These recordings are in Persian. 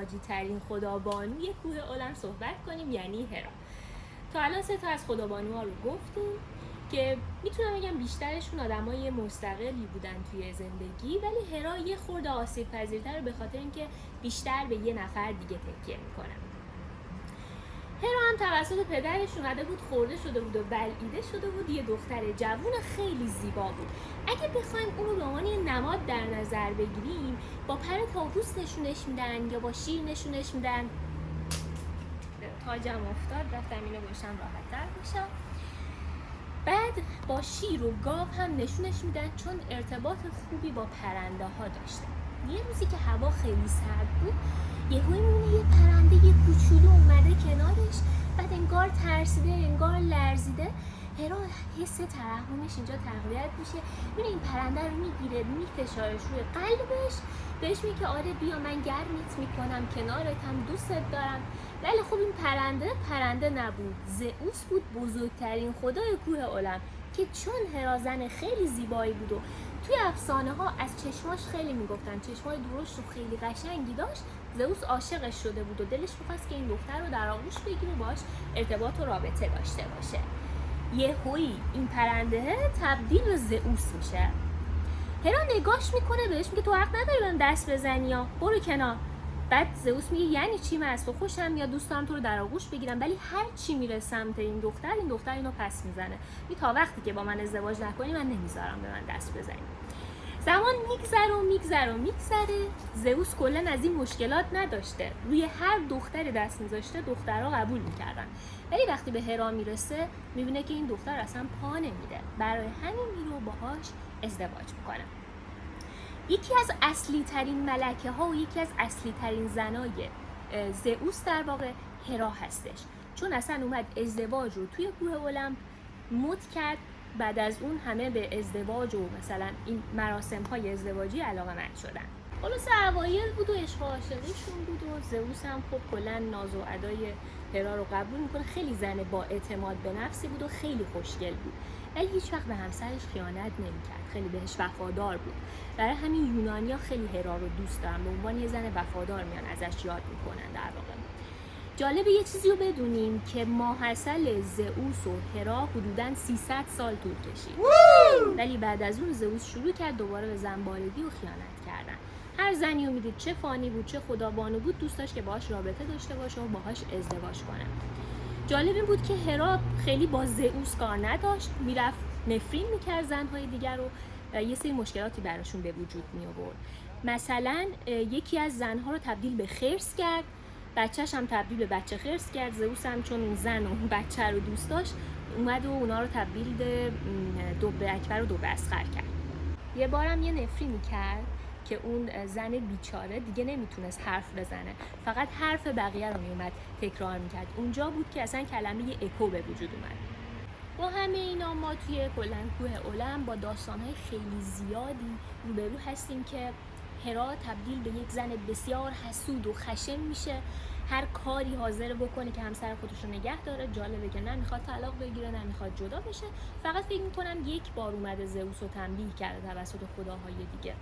ازدواجی ترین خدابانوی کوه اولم صحبت کنیم، یعنی هرا. تا الان 3 تا از خدابانوها رو گفتیم که میتونم بگم بیشترشون آدمای مستقلی بودن توی زندگی، ولی هرا یه خورده آسیب پذیرتره به خاطر اینکه بیشتر به یه نفر دیگه تکیه میکنه. هرا هم توسط پدرش اومده بود، خورده شده بود و بلعیده شده بود. یه دختر جوون خیلی زیبا بود. اگه بخوایم اون رو به عنوان یه نماد در نظر بگیریم، با پر طاووس نشونش میدن یا با شیر نشونش میدن. تاجم افتاد، رفتم اینو گوشم راحت تر بشم. بعد با شیر و گاو هم نشونش میدن چون ارتباط خوبی با پرنده ها داشته. یه روزی که هوا خیلی سرد بود، یهویی میبینه یه پرنده یه کوچولو اومده کنارش. بعد انگار ترسیده، انگار لرزیده. هرا حس ترحمش اینجا تقویت میشه. میبینه این پرنده رو میگیره، میفشارش روی قلبش، بهش میگه آره بیا من گرمت میکنم، کنارتم، دوستت دارم. ولی خب این پرنده نبود، زئوس بود، بزرگترین خدای کوه اولم، که چون هرا زن خیلی زیبایی بود و توی افسانه ها از چشماش خیلی میگفتن، چشمای درشت و خیلی قشنگی داشت، زئوس عاشقش شده بود و دلش می‌خواست که این دختر رو در آغوش بگیره و باهاش ارتباط و رابطه داشته باشه. یهویی این پرنده تبدیل به زئوس میشه. هرا نگاش میکنه، بهش میگه تو حق نداری بهم دست بزنی یا برو کنار. بعد زئوس میگه یعنی چی؟ من از تو خوشم یا دوست دارم تو رو در آغوش بگیرم، ولی هر چی میره سمت این دختر اینو پس میزنه. تا وقتی که با من ازدواج نکنی من نمیذارم به من دست بزنی. زمان میگذره. زئوس کلا از این مشکلات نداشته، روی هر دختری دست میذاشته دخترها قبول میکردن، ولی وقتی به هرا میرسه میبینه که این دختر اصلا پا نمیده، برای همین میره باهاش ازدواج میکنه. یکی از اصلی ترین ملکه ها و یکی از اصلی ترین زنای زئوس در واقع هرا هستش، چون اصلا اومد ازدواج رو توی کوه اولمپ مد کرد. بعد از اون همه به ازدواج و مثلا این مراسم های ازدواجی علاقه‌مند شدن. خلاص اوایل بود و عشق و عاشقیشون بود و زئوس هم خب کلا ناز و ادای هرا رو قبول میکنه. خیلی زن با اعتماد به نفسی بود و خیلی خوشگل بود، ولی هیچ وقت به همسرش خیانت نمیکرد، خیلی بهش وفادار بود. برای همین یونانی‌ها خیلی هرا رو دوست دارن، به عنوان یه زن وفادار میان ازش یاد میکنن. در واقع جالبه یه چیزی رو بدونیم که ماحصل زئوس و هرا حدوداً 300 سال طول کشید، ولی بعد از اون زئوس شروع کرد دوباره به زنبارگی و خیانت کردن. هر زنی رو میدید، چه فانی بود چه خدابانو بود، دوست داشت که باهاش رابطه داشته باشه و باهاش ازدواج کنه. جالب این بود که هرا خیلی با زئوس کار نداشت، میرفت نفرین میکرد زنهای دیگر رو، یه سری مشکلاتی براشون به وجود می آورد. مثلا یکی از زنها رو تبدیل به خرس کرد، بچه‌ش هم تبدیل به بچه خرس کرد. زئوس هم چون اون زن و اون بچه رو دوست داشت اومد و اونا رو تبدیل به دب اکبر و دب اصغر کرد. یه بارم یه نفرینی کرد که اون زن بیچاره دیگه نمیتونست حرف بزنه، فقط حرف بقیه رو میومد تکرار میکرد. اونجا بود که اصلا کلمه اکو به وجود اومد. با همه اینا ما توی کلاً کوه اولمپ با داستان‌های خیلی زیادی روبرو هستیم که هرا تبدیل به یک زن بسیار حسود و خشن میشه، هر کاری حاضر بکنه که همسر خودش رو نگه داره. جالبه که نه میخواد طلاق بگیره نه میخواد جدا بشه، فقط فکر میکنم یک بار اومده زئوس رو تنبیه کرده توسط خداهای دیگه.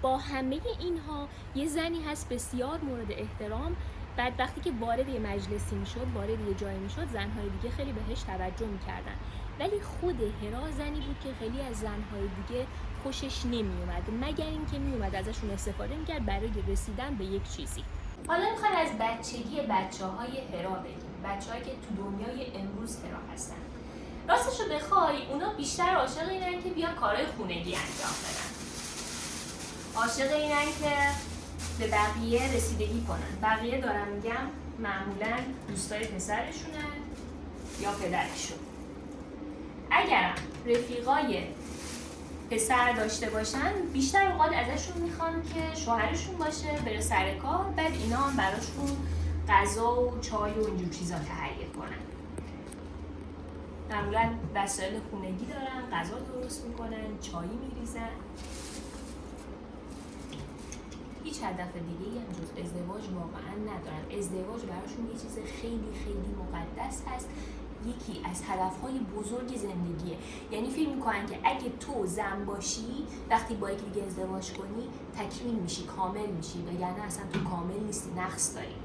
با همه اینها یه زنی هست بسیار مورد احترام. بعد وقتی که وارد یه مجلسی میشد، وارد یه جایی میشد، زنهای دیگه خیلی بهش توجه میکردن، ولی خود هرا زنی بود که خیلی از زنهای دیگه خوشش نمیومد، مگر اینکه میومد ازشون استفاده میکرد برای رسیدن به یک چیزی. حالا میخوایم از بچگی بچه‌های هرا بگیم، بچه‌هایی که تو دنیای امروز هرا هستن. راستش رو بخوای اونا بیشتر عاشق اینن که بیان کارهای خونگی انجام بدن، عاشق اینن که به بقیه رسیدگی کنن. بقیه دارم میگم معمولاً دوستای پسرشونن یا پدرشون. اگرم رفیقای پسر داشته باشن بیشتر اوقات ازشون میخوان که شوهرشون باشه، بره سر کار، بعد اینا هم براشون غذا و چای و اینجور چیزا تهیه کنن. معمولاً وسایل خونگی دارن، غذا درست میکنن، چای میریزن. هیچ هدف دیگه‌ای هم جز ازدواج واقعا ندارن. ازدواج براشون یه چیز خیلی خیلی مقدس هست یکی از هدفهای بزرگ زندگیه. یعنی فکر میکنن که اگه تو زن باشی وقتی با یکی دیگه ازدواج کنی تکمیل میشی، کامل میشی، وگرنه اصلا تو کامل نیستی، نقص داری.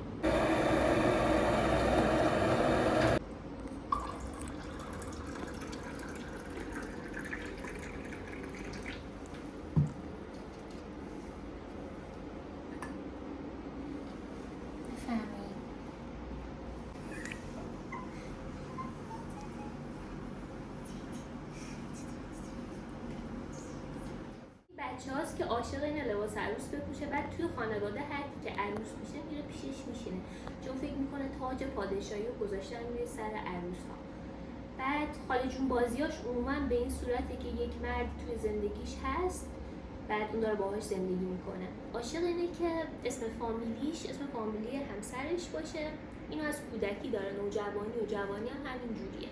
بچه هاست که عاشق این لباس عروس بپوشه، بعد توی خانواده هر کی که عروس میشه میره پیشش میشینه، چون فکر میکنه تاج پادشاهی رو گذاشتن روی سر عروس ها. بعد خاله جون بازیاش عموما به این صورته که یک مرد توی زندگیش هست، بعد اون داره باهاش زندگی میکنه. عاشق اینه که اسم فامیلی همسرش باشه. اینو از کودکی داره، نوجوانی و جوانی هم همین جوریه.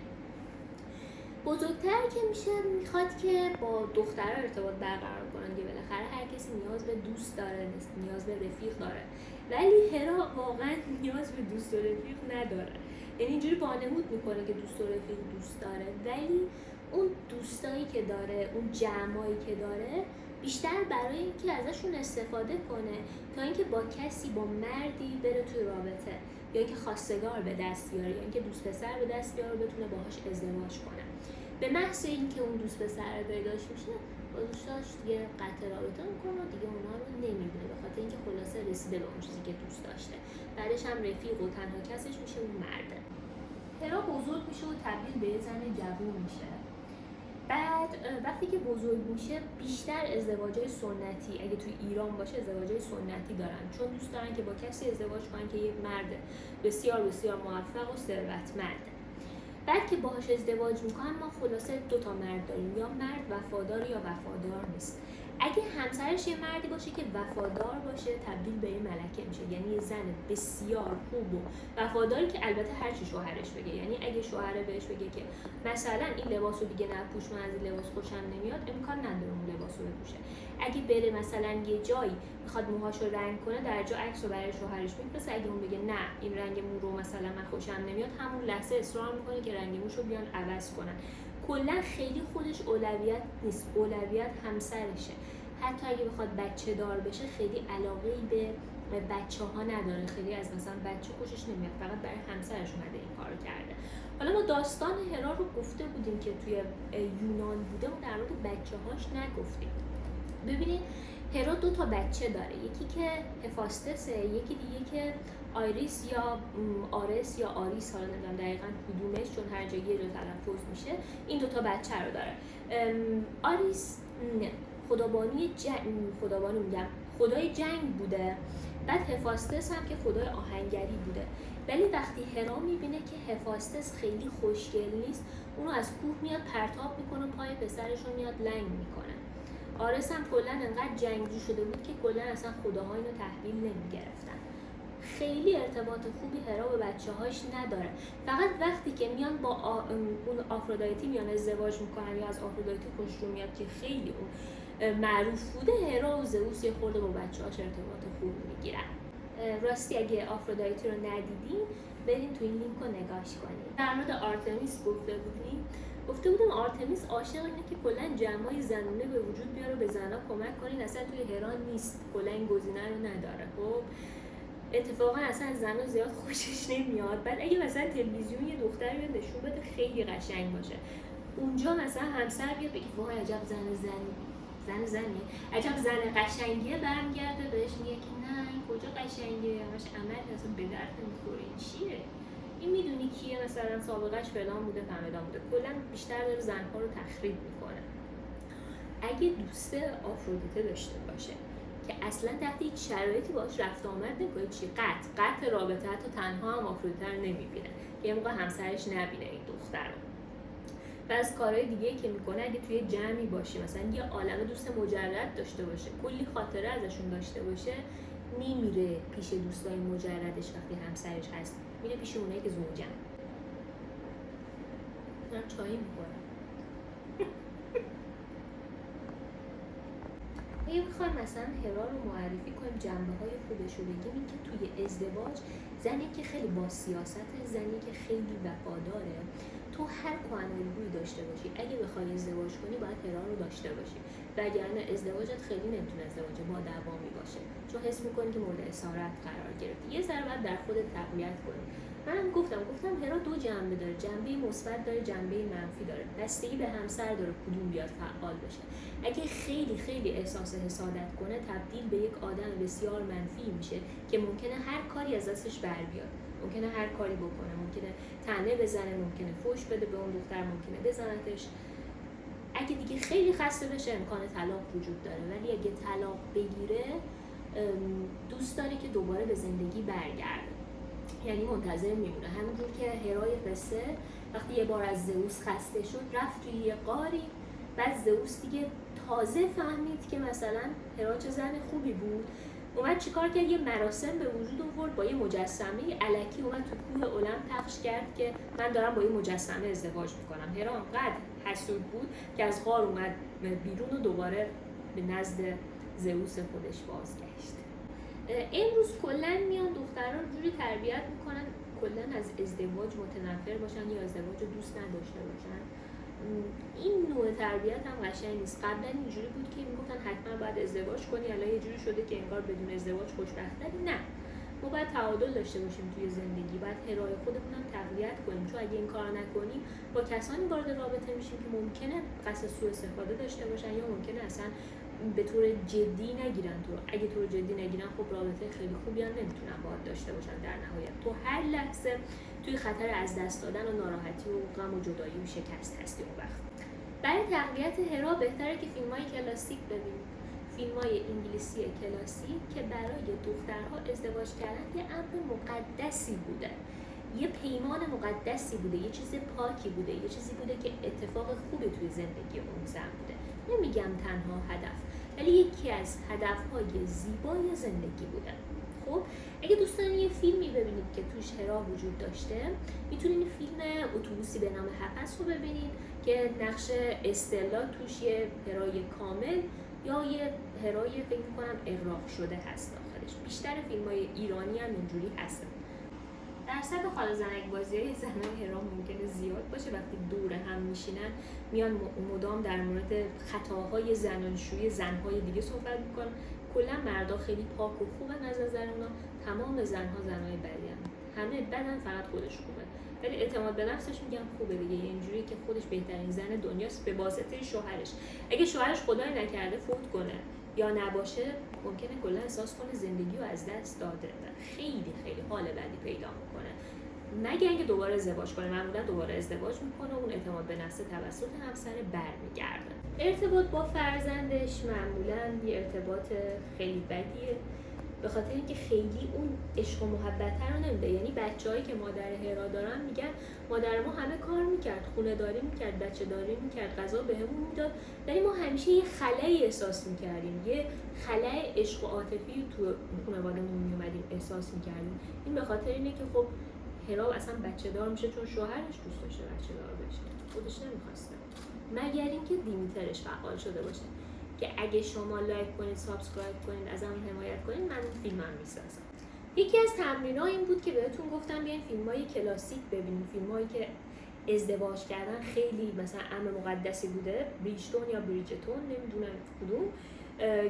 بزرگتر که میشه میخواد که با دخترها ارتباط برقرار کنن، که بالاخره هر کسی نیاز به دوست داره، نیاز به رفیق داره، ولی هرا واقعا نیاز به دوست و رفیق نداره. یعنی اینجوری وانمود میکنه که دوست و رفیق دوست داره، ولی اون دوستایی که داره، اون جمعایی که داره بیشتر برای اینکه ازشون استفاده کنه تا اینکه با کسی، با مردی بره توی رابطه، یا اینکه خواستگار به دست بیاره، یا اینکه دوست پسر به دست بیاره و بتونه باهاش ازدواج کنه. به محض اینکه اون دوست پسر پیداش میشه با دوستاش دیگه قطع رابطه میکنه و دیگه اونا رو نمیبینه، به خاطر اینکه خلاصه رسیده به اون چیزی که دوست داشته. بعدش هم رفیق و تنها کسش میشه اون مرده. هرا بزرگ میشه و تبدیل به زن جوون میشه. بعد وقتی که بزرگ میشه بیشتر ازدواجای سنتی، اگه توی ایران باشه ازدواجای سنتی دارن، چون دوست دارن که با کسی ازدواج کنن که یک مرد بسیار بسیار موفق و ثروتمنده. بعد که باهاش ازدواج میکنن ما خلاصه 2 تا مرد داریم، یا مرد وفادار یا وفادار نیست. اگه همسرش یه مردی باشه که وفادار باشه تبدیل به یه ملکه میشه، یعنی یه زن بسیار خوب و وفاداری که البته هر چی شوهرش بگه. یعنی اگه شوهر بهش بگه که مثلا این لباسو دیگه نپوش، من از این لباس خوشم نمیاد، امکان نداره اون لباسو بپوشه. اگه بره مثلا یه جایی میخواد موهاشو رنگ کنه، در جا عکسو برای شوهرش میفرسته، اگه اون بگه نه این رنگ مو رو مثلا من خوشم نمیاد، همون لحظه اصرار میکنه که رنگ موشو بیان عوض کنن. کلا خیلی خودش اولویت نیست، اولویت همسرشه. حتی اگه بخواد بچه دار بشه خیلی علاقه‌ای به بچه ها نداره، خیلی از مثلا بچه خوشش نمیاد، فقط برای همسرش اومده این کارو کرده. حالا ما داستان هرا رو گفته بودیم که توی یونان بوده و در مورد بچه هاش نگفتیم. ببینید هرا 2 تا بچه داره، یکی که هفاستسه، یکی دیگه که آیریس یا آرس یا آریس، حالا نمیدونم دقیقاً کدومش، چون هر جایی یه جا تلفظ میشه. این 2 تا بچه رو داره. آریس خدای جنگ بوده. بعد هفاستس هم که خدای آهنگری بوده. ولی وقتی هرا میبینه که هفاستس خیلی خوشگل نیست، اونو از کوه میاد پرتاب میکنه، پای پسرش رو میاد لنگ میکنه. آرس هم کلا انقدر جنگجو شده بود که کلا اصلا خداها اینو تحویل نمیگرفتن. خیلی ارتباط خوبی هرا به بچه‌هاش نداره. فقط وقتی که میان با اون آفرودیتی میان ازدواج میکنن یا از آفرودیتی خوششون میاد که خیلی اون معروف بوده، هرا و زئوس یه خورده با بچه‌هاش ارتباط خوب میگیرن. راستی اگه آفرودیتی رو ندیدین برین تو این لینک رو نگاش کنید. در مورد آرتمیس گفته بودم آرتمیس عاشق اینه که کلا جمعای زنونه به وجود بیاره، به زنا کمک کنین. اصلا توی هرا نیست، کلا این گزینه رو نداره. خب اتفاقا اصلا زنا زیاد خوشش نمیاد. بعد اگه مثلا تلویزیون یه دختری رو نشون بده خیلی قشنگ باشه، اونجا مثلا همسر بیاد بگه وای عجب زنی عجب زن قشنگیه، برمیگرده بهش میگه که نه این کجا قشنگه، همش عمل اصلا به درد نمیخوره، این چیه، این میدونی کیه، مثلا سابقهش فلان بوده فلان بوده. کلا بیشتر داره زنها رو تخریب میکنه. اگه دوست آفرودیته داشته باشه که اصلا تحت هیچ شرایطی باهاش رفت آمد نکنه، چی قطع رابطه، حتی تنها هم آفرودیته رو نمیبینه، یه موقع همسرش نبینه این دختر رو. و از کارهای دیگه که میکنه، اگه توی جمعی باشی مثلا یه عالمه دوست مجرد داشته باشه، کلی خاطره ازشون داشته باشه، نمیره پیش دوستای مجردش وقتی همسرش هست، میره پیش اونایی که زوجن. دارم چایی میخورم. اگه بخوایم مثلا هرا رو معرفی کنیم، جنبه‌های خوبش رو بگیم، این که توی ازدواج زنی که خیلی با سیاسته، زنی که خیلی وفاداره، تو هر کهن‌الگویی داشته باشی، اگه بخوای ازدواج کنی باید هرا رو داشته باشی، وگرنه ازدواجت خیلی نمیتونه ازدواج با دوامی باشه، چون حس میکنی که مورد اسارت قرار گرفتی. یه ذره باید در خودت تقویت کنی. منم گفتم هرا دو جنبه داره، جنبه مثبت داره، جنبه منفی داره، بستگی به همسر داره کدوم بیاد فعال بشه. اگه خیلی خیلی احساس حسادت کنه، تبدیل به یک آدم بسیار منفی میشه که ممکنه هر کاری از دستش بر بیاد، ممکنه هر کاری بکنه، ممکنه طعنه بزنه، ممکنه فحش بده به اون دختر، ممکنه بزنتش. اگه دیگه خیلی خسته بشه امکان طلاق وجود داره، ولی اگه طلاق بگیره دوست داره که دوباره به زندگی برگرده، یعنی منتظر میمونه. همونجور که هرای قصه وقتی یه بار از زئوس خسته شد رفت توی یه غاری، بعد زئوس دیگه تازه فهمید که مثلا هرا چه زن خوبی بود، اومد چیکار کرد؟ یه مراسم به وجود آورد با یه مجسمه الکی، اومد تو کوه المپ پخش کرد که من دارم با یه مجسمه ازدواج میکنم. هرا انقدر حسود بود که از غار اومد بیرون و دوباره به نزد زئوس خودش بازگشت. امروز کلا میان دخترها رو جوری تربیت میکنن کلا از ازدواج متنفر باشن یا ازدواج رو دوست نداشته باشن. این نوع تربیت هم قشنگ نیست. قبلا اینجوری بود که میگفتن حتما باید ازدواج کنی، الان یه جوری شده که انگار بدون ازدواج خوشبخت‌تری. نه، ما باید تعادل داشته باشیم توی زندگی، باید هرای خودمون هم تقویت کنیم، چون اگه این کار نکنیم با کسانی وارد رابطه میشیم که ممکنه قصد سوء استفاده داشته باشن یا ممکنه اصلا به طور جدی نگیرن تو. اگه طور جدی نگیرن خب رابطه خیلی خوبی هم نمیتونن باهات داشته باشن. در نهایت تو هر لحظه توی خطر از دست دادن و ناراحتی و غم و جدایی و شکست هستی. اون وقت برای تقویت هرا بهتره که فیلم‌های کلاسیک ببینید، فیلم‌های انگلیسی کلاسیک که برای دخترها ازدواج کردن یه امر مقدسی بوده، یه پیمان مقدسی بوده، یه چیز پاکی بوده، یه چیزی بوده که اتفاق خوبی توی زندگی اون زن بوده. نمیگم تنها هدف، ولی یکی از هدف‌های زیبای زندگی بوده. خب اگه دوست دارین یه فیلمی ببینید که توش هرا وجود داشته، میتونین فیلم اتوبوسی به نام هفس رو ببینید که نقش استلا توش یه هرای کامل یا یه هرای فکر می‌کنم اغراق شده هست داخلش. بیشتر فیلم‌های ایرانی هم اینجوری هستن. درصد خاله زنک بازی‌های زنان هرا ممکنه زیاد باشه، وقتی دور هم میشینن میان مدام در مورد خطاهای زناشویی زن‌های دیگه صحبت میکنن. کلا مردا خیلی پاک و خوبن از نظر اونا، تمام زن‌ها زنای بدی ان، همه بدن، فقط خودش خوبه. ولی اعتماد به نفسش میگم خوبه دیگه، اینجوری که خودش بهترین زن دنیاست به واسطه شوهرش. اگه شوهرش خدای نکرده فوت کنه یا نباشه، ممکنه کلا احساس کنه زندگی رو از دست داده و خیلی خیلی حال بدی پیدا میکنه، مگه اینکه دوباره ازدواج کنه. معمولا دوباره ازدواج میکنه، اون اعتماد به نفس توسط همسر برمیگرده. ارتباط با فرزندش معمولا یه ارتباط خیلی بدیه، به خاطر اینکه خیلی اون عشق و محبت رو نمیده. یعنی بچه‌هایی که مادر هرا دارن میگن مادر ما همه کار میکرد، خونه داری میکرد، بچه داری میکرد، غذا بهمون میداد، ولی ما همیشه یه خلایی احساس میکردیم، یه خلای عشق و عاطفی تو خانواده‌مون میومدیم احساس میکردیم. این به خاطر اینه که خب هرا اصلا بچه دار میشه چون شوهرش دوست داشته بچه دار بشه، خودش نمیخواسته، مگر اینکه دیمیترش فعال شده باشه که اگه شما لایک کنید، سابسکرایب کنید، از همون حمایت کنید، من این فیلمم میسازم. یکی از تمرین‌ها این بود که بهتون گفتم بیاین فیلم‌های کلاسیک ببینید، فیلم‌هایی که ازدواج کردن خیلی مثلا امر مقدسی بوده، بریجتون یا بریجتون نمیدونم کدوم،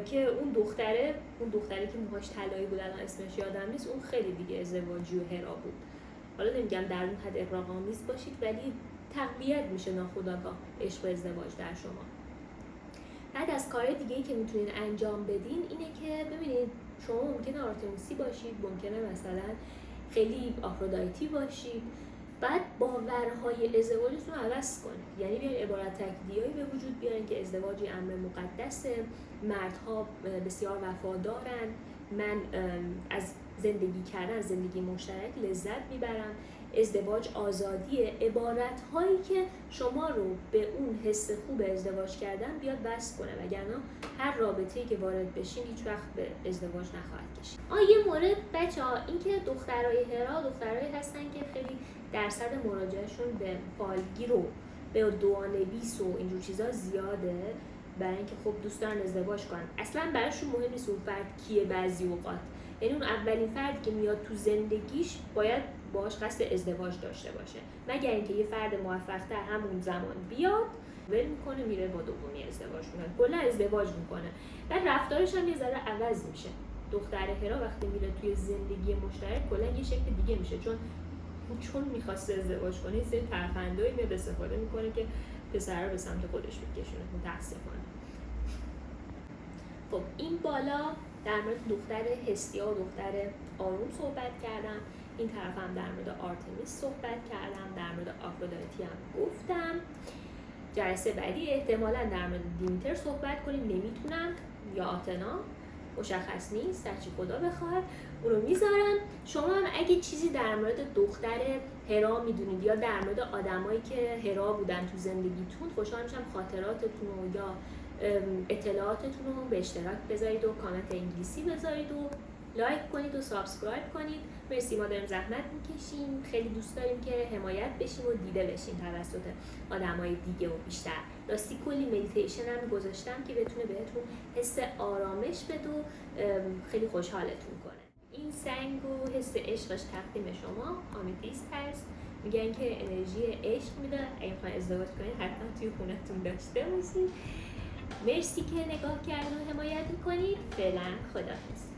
که اون دختره که موهاش طلایی بود، الان اسمش یادم نیست، اون خیلی دیگه ازدواجی و هرا بود. حالا نمیگم در اون حد اغراق‌آمیز باشید، ولی تقویت میشه ناخودآگاه عشق و ازدواج در شما. بعد از کار دیگه‌ای که میتونین انجام بدین اینه که ببینید شما ممکنه آرتمیسی باشید، ممکنه مثلا خیلی آفرودایتی باشید، بعد باورهای ازدواجتون رو عوض کنید. یعنی بیاین عبارت تکلیدیایی به وجود بیارین که ازدواج امر مقدسه، مردها بسیار وفادارن، من از زندگی کردن، زندگی مشترک لذت میبرم، ازدواج آزادیه. عبارت هایی که شما رو به اون حس خوب ازدواج کردن بیاد وصل کنه، وگرنه هر رابطه‌ای که وارد بشین هیچ وقت به ازدواج نخواهد کشید. یه مورد بچه‌ها، این که دخترای هرا دخترایی هستن که خیلی درصد مراجعهشون به فالگیر و به دعانویس و اینجور چیزا زیاده، برای اینکه خب دوست دارن ازدواج کنن. اصلا براشون مهم نیست اون فرد کیه بعضی اوقات، یعنی اون اولین فردی که میاد تو زندگیش باید باش قصد ازدواج داشته باشه، مگر اینکه یه فرد موفق تر همون زمان بیاد ول میکنه میره با دومی ازدواج میکنه، کلا ازدواج میکنه. بعد رفتارش هم یه ذره عوض میشه. دختر هرا وقتی میره توی زندگی مشترک کلا یه شکل دیگه میشه، چون میخواسته ازدواج کنه سری ترفندایی میاد استفاده میکنه که پسر رو به سمت خودش بکشونه متاسفانه. خب این بالا در مورد دختر هستیا و دختر آروم صحبت کردم، این طرف هم در مورد آرتمیس صحبت کردم، در مورد آفرودیتی هم گفتم. جلسه بعدی احتمالاً در مورد دیمیتر صحبت کنیم، نمیتونم، یا آتنا، مشخص نیست، هرچی خدا بخواد اونو میذارم. شما هم اگه چیزی در مورد دختر هرا میدونید یا در مورد آدمایی که هرا بودن تو زندگیتون، خوشحال میشم خاطراتتون رو یا اطلاعاتتون رو به اشتراک بذارید و کامنت انگلیسی بذارید و لایک کنید و سابسکرایب کنید. مرسی، ما داریم زحمت میکشیم، خیلی دوست داریم که حمایت بشیم و دیده بشیم توسط آدمای دیگه و بیشتر. راستی کلی مدیتیشن هم گذاشتم که بتونه بهتون حس آرامش بده و خیلی خوشحالتون کنه. این سنگ و حس عشقش تقدیم شما، آمیتیست هست. میگن که انرژی عشق میده، اگه میخواین ازدواج کنید حتما توی خونتون داشته باشید. مرسی که نگاه کردین و حمایت میکنید. فعلا خداحافظ.